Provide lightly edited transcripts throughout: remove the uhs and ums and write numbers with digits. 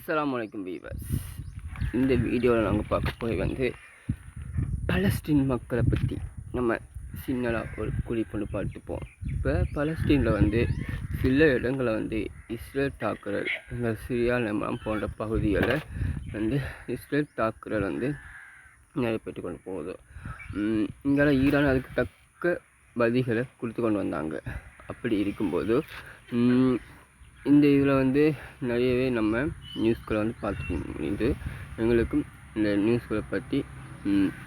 அஸ்ஸலாமு அலைக்கும் வீவர்ஸ். இந்த வீடியோவில் நாங்கள் பார்க்க போய் பலஸ்தீன் மக்களை பற்றி நம்ம சின்னதாக ஒரு குறிப்பு பார்த்துப்போம். இப்போ பலஸ்தீனில் சில இடங்களை இஸ்ரேல் தாக்குதல், எங்கள் சிரியா லெபனான் போன்ற பகுதிகளில் இஸ்ரேல் தாக்குதல் நடைபெற்று கொண்டு போகுது. இங்கே ஈரான் அதுக்கு தக்க பதில்களை கொடுத்து கொண்டு வந்தாங்க. அப்படி இருக்கும்போது இந்த இதில் நிறையவே நம்ம நியூஸ்களை பார்த்துக்க முடியுது. எங்களுக்கும் இந்த நியூஸ்களை பற்றி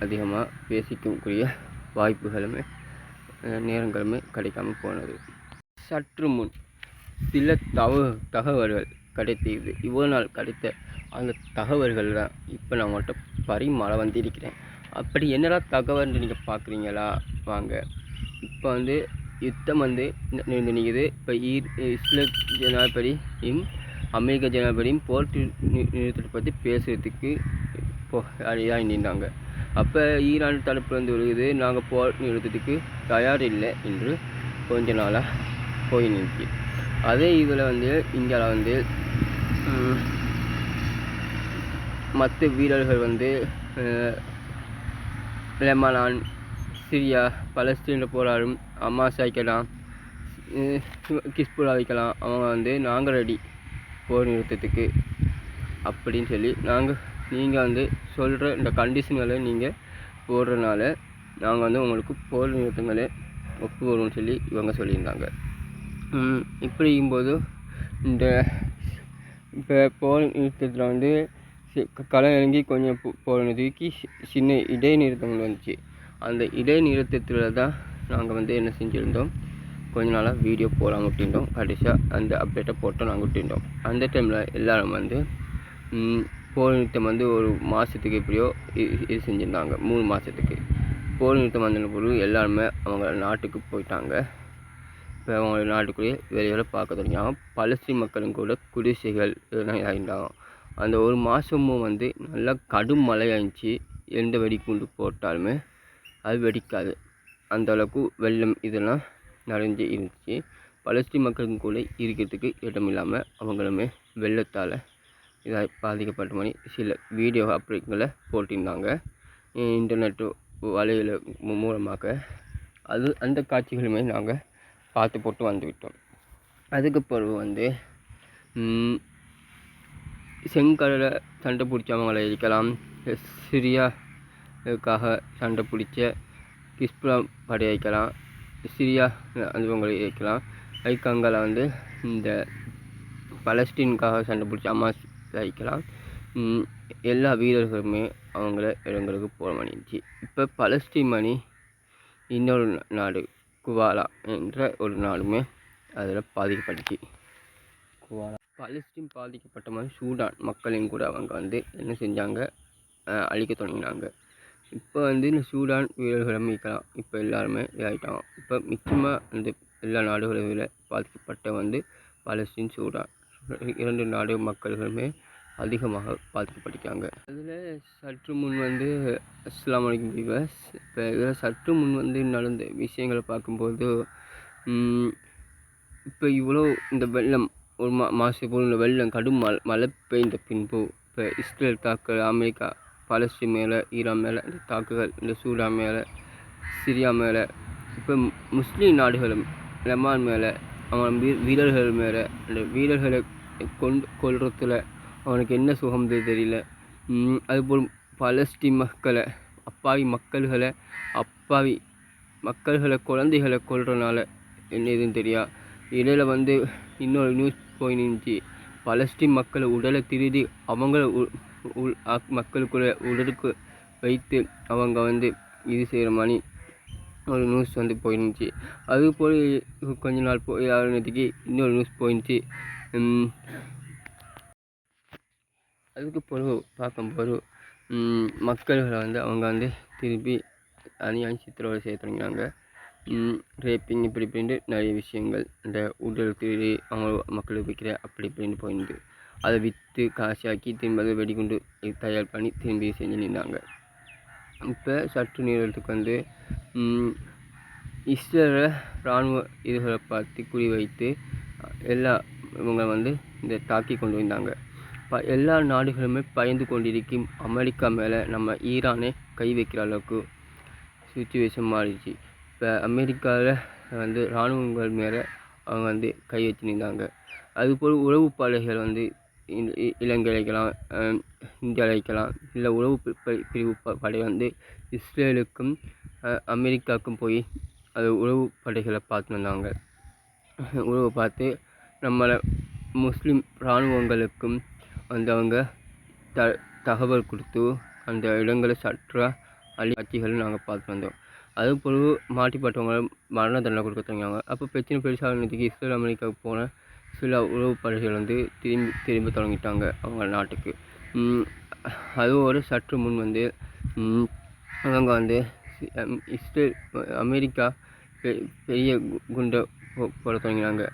அதிகமாக பேசிக்கக்கூடிய வாய்ப்புகளுமே நேரங்களுமே கிடைக்காமல் போனது. சற்று முன் சில தகவல்கள் கிடைத்தது. இவ்வளோ நாள் கிடைத்த அந்த தகவல்கள் தான் இப்போ நான் உங்கள்கிட்ட பரிமாற வந்திருக்கிறேன். அப்படி என்னடா தகவல்னு நீங்கள் பார்க்குறீங்களா? வாங்க. இப்போ யுத்தம் நிற்குது. இப்போ இஸ்ரேல் ஜனாதிபதியும் அமெரிக்க ஜனாதிபதியும் போர் நிறுத்தத்தை பற்றி பேசுகிறதுக்கு இதாக நின்றாங்க. அப்போ ஈரான் தரப்பு வருது, நாங்கள் போர் நிறுத்தத்துக்கு தயார் இல்லை என்று கொஞ்ச நாளாக போய் நிறுத்தி. அதே இதில் இந்தியாவில் மற்ற வீரர்கள் லெபனான், சிரியா, பலஸ்தீனில் போராடும் ஹமாஸ் வைக்கலாம், ஹிஸ்புல்லா வைக்கலாம். அவங்க நாங்கள் ரெடி போர் நிறுத்தத்துக்கு அப்படின்னு சொல்லி நீங்கள் சொல்கிற இந்த கண்டிஷன்களை நீங்கள் போடுறதுனால நாங்கள் உங்களுக்கு போர் நிறுத்தங்களை ஒப்புக்கொள்வோம்னு சொல்லி இவங்க சொல்லியிருந்தாங்க. இப்படிங்கும்போது இப்போ போர் நிறுத்தத்தில் களம் இறங்கி கொஞ்சம் போர் நிறுத்திக்கு சின்ன இடைநிறுத்தங்கள் வந்துச்சு. அந்த இடைநிறுத்தத்தில் தான் நாங்கள் என்ன செஞ்சுருந்தோம், கொஞ்ச நாளாக வீடியோ போடலாம் விட்டுருந்தோம். கடைசியாக அந்த அப்டேட்டை போட்டு நாங்கள் விட்டுருந்தோம். அந்த டைமில் எல்லோரும் போர் நிறுத்தம் ஒரு மாதத்துக்கு எப்படியோ இது செஞ்சுருந்தாங்க. 3 மாதத்துக்கு போர் நிறுத்தம் வந்த பொழுது எல்லாருமே அவங்க நாட்டுக்கு போயிட்டாங்க. இப்போ அவங்க நாட்டுக்குள்ளேயே வெளியில் பார்க்க தொடங்கினாங்க. பலஸ்தீன் மக்களும் கூட குடிசைகள் ஆகிட்டாங்க. அந்த ஒரு மாதமும் நல்லா கடும் மழை ஆயிடுச்சு. எந்த வெடிகுண்டு போட்டாலுமே அது வெடிக்காது. அந்தளவுக்கு வெள்ளம் இதெல்லாம் நிறைஞ்சு இருந்துச்சு. பலஸ்தீன் மக்களுக்கும் கூட இருக்கிறதுக்கு இடம் இல்லாமல் அவங்களுமே வெள்ளத்தால் இதாக பாதிக்கப்பட்ட மாதிரி சில வீடியோ அப்படிங்களை போட்டிருந்தாங்க. இன்டர்நெட்டு வலையில் மூலமாக அந்த காட்சிகளுமே நாங்கள் பார்த்து போட்டு வந்துவிட்டோம். அதுக்கு பிறகு செங்கடலை சண்டை பிடிச்சவங்களை இருக்கலாம், சிரியாவுக்காக சண்டை பிடிச்ச ஹிஸ்புல்லா படை வைக்கலாம், சிரியா அதுவங்களை வைக்கலாம். ஐக்காங்களை இந்த பலஸ்தீனுக்காக சண்டை பிடிச்ச ஹமாஸ் வைக்கலாம். எல்லா வீரர்களுமே அவங்கள இடங்களுக்கு போக பண்ணிடுச்சு. இப்போ பலஸ்தீன் மணி இன்னொரு நாடு குவாலா என்ற ஒரு நாடுமே அதில் பாதிக்கப்பட்டுச்சு. குவாலா பலஸ்தீன் பாதிக்கப்பட்ட மாதிரி சூடான் மக்களையும் கூட அவங்க என்ன செஞ்சாங்க, அழிக்க தொடங்கினாங்க. இப்போ இந்த சூடான் வீரர்களும் மீட்கலாம். இப்போ எல்லாருமே இதாகிட்டாங்க. இப்போ மிச்சமாக எல்லா நாடுகளில் பாதிக்கப்பட்ட பலஸ்தீன், சூடான் 2 நாடு மக்கள்களுமே அதிகமாக பாதிக்கப்பட்டிருக்காங்க. அதில் சற்று முன் அஸ்ஸலாமு அலைக்கும் வீவர்ஸ். இப்போ இதில் சற்று முன் நடந்த விஷயங்களை பார்க்கும்போது இப்போ இவ்வளோ இந்த வெள்ளம் ஒரு மாதத்துக்கு போல் இந்த வெள்ளம் கடும் மழை பெய்ந்த பின்பு இப்போ இஸ்ரேல் தாக்குதல், அமெரிக்கா பலஸ்தீன் மேலே, ஈரான் மேலே இந்த தாக்குதல், இந்த சூடான் மேலே, சிரியா மேலே, இப்போ முஸ்லீம் நாடுகளும் லெபனான் மேலே, அவங்க வீரர்கள் மேலே, அந்த வீரர்களை கொல்றதுல அவனுக்கு என்ன சுகம் தெரியல. அதுபோல் பலஸ்தீன் மக்களை, அப்பாவி மக்கள்களை குழந்தைகளை கொல்றதுனால என்ன இதுன்னு தெரியா. இடையில் இன்னொரு நியூஸ் போய் நின்றுச்சு. பலஸ்தீன் மக்களை உடலை திருடி அவங்கள மக்களுக்குள்ள உடலுக்கு வைத்து அவங்க இது செய்கிற மாதிரி ஒரு நியூஸ் போயிருந்துச்சு. அதுபோல் கொஞ்ச நாள் நேற்றுக்கு இன்னொரு நியூஸ் போயிருந்துச்சு. அதுக்கு பிறகு பார்க்கும்போது மக்கள்களை அவங்க திருப்பி அநியாயம் சித்திரவதை செய்ய தொடங்கினாங்க. ரேப்பிங் இப்படி இப்படின்ட்டு நிறைய விஷயங்கள், இந்த உடல் திருடி அவங்க மக்களுக்கு விற்கிற அப்படி இப்படின்னு போயிருந்து அதை விற்று காசாக்கி திரும்ப அதை வெடிகுண்டு தயார் பண்ணி திரும்பி செஞ்சு நின்றாங்க. இப்போ சற்று நேரத்துக்கு இஸ்ரேல இராணுவ இதுகளை பார்த்து குறி வைத்து எல்லா இவங்க இந்த தாக்கி கொண்டு வந்தாங்க. எல்லா நாடுகளுமே பயந்து கொண்டிருக்கும் அமெரிக்கா மேலே நம்ம ஈரானே கை வைக்கிற அளவுக்கு சுச்சுவேஷன் மாறிடுச்சு. இப்போ அமெரிக்காவில் வந்து இராணுவங்கள் மேலே அவங்க வந்து கை வச்சுருந்தாங்க. அதுபோல் உளவு படைகள் வந்து இலங்கை அழைக்கலாம், இந்தியா அழைக்கலாம், இல்லை உளவு பிரிவு படை வந்து இஸ்ரேலுக்கும் அமெரிக்காவுக்கும் போய் அது உளவு படைகளை பார்த்து வந்தாங்க. உளவு பார்த்து நம்மளை முஸ்லீம் இராணுவங்களுக்கும் வந்து அவங்க தகவல் கொடுத்து அந்த இடங்களை சற்ற காட்சிகளை நாங்கள் பார்த்து வந்தோம். அதுபோல் மாட்டிப்பட்டவங்க மரண தண்டனை கொடுக்க தொடங்கினாங்க. அப்போ பிரச்சனை பெருசாகிறதுக்கு இஸ்ரேல் அமெரிக்காவுக்கு போன சில உளவு படைகள் வந்து திரும்ப தொடங்கிட்டாங்க அவங்க நாட்டுக்கு. அதோடு சற்று முன் வந்து அவங்க வந்து இஸ்ரேல் அமெரிக்கா பெரிய குண்டை போட தொடங்கினாங்க.